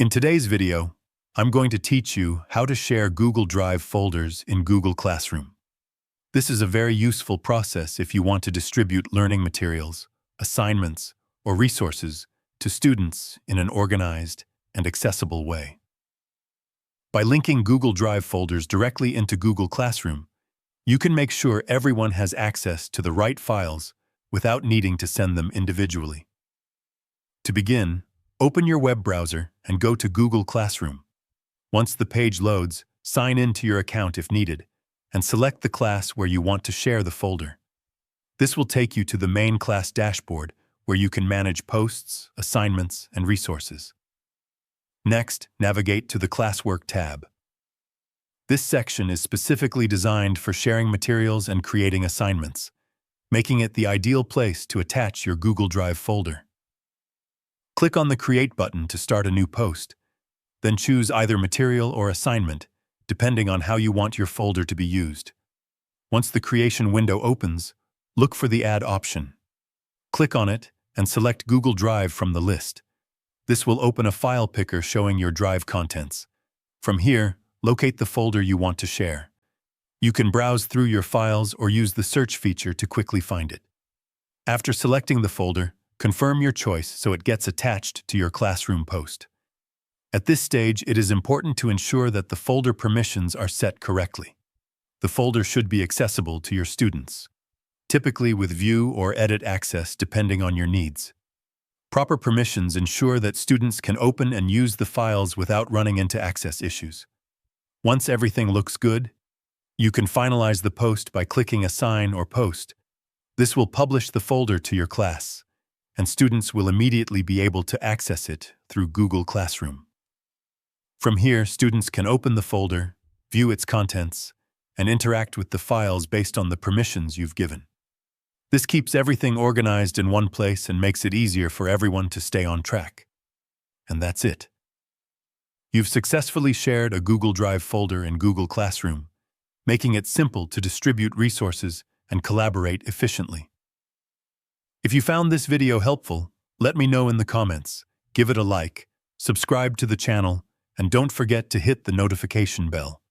In today's video, I'm going to teach you how to share Google Drive folders in Google Classroom. This is a very useful process if you want to distribute learning materials, assignments, or resources to students in an organized and accessible way. By linking Google Drive folders directly into Google Classroom, you can make sure everyone has access to the right files without needing to send them individually. To begin, open your web browser and go to Google Classroom. Once the page loads, sign in to your account if needed, and select the class where you want to share the folder. This will take you to the main class dashboard where you can manage posts, assignments, and resources. Next, navigate to the Classwork tab. This section is specifically designed for sharing materials and creating assignments, making it the ideal place to attach your Google Drive folder. Click on the Create button to start a new post, then choose either material or assignment, depending on how you want your folder to be used. Once the creation window opens, look for the Add option. Click on it and select Google Drive from the list. This will open a file picker showing your Drive contents. From here, locate the folder you want to share. You can browse through your files or use the search feature to quickly find it. After selecting the folder, confirm your choice so it gets attached to your classroom post. At this stage, it is important to ensure that the folder permissions are set correctly. The folder should be accessible to your students, typically with view or edit access depending on your needs. Proper permissions ensure that students can open and use the files without running into access issues. Once everything looks good, you can finalize the post by clicking Assign or Post. This will publish the folder to your class, and students will immediately be able to access it through Google Classroom. From here, students can open the folder, view its contents, and interact with the files based on the permissions you've given. This keeps everything organized in one place and makes it easier for everyone to stay on track. And that's it. You've successfully shared a Google Drive folder in Google Classroom, making it simple to distribute resources and collaborate efficiently. If you found this video helpful, let me know in the comments, give it a like, subscribe to the channel, and don't forget to hit the notification bell.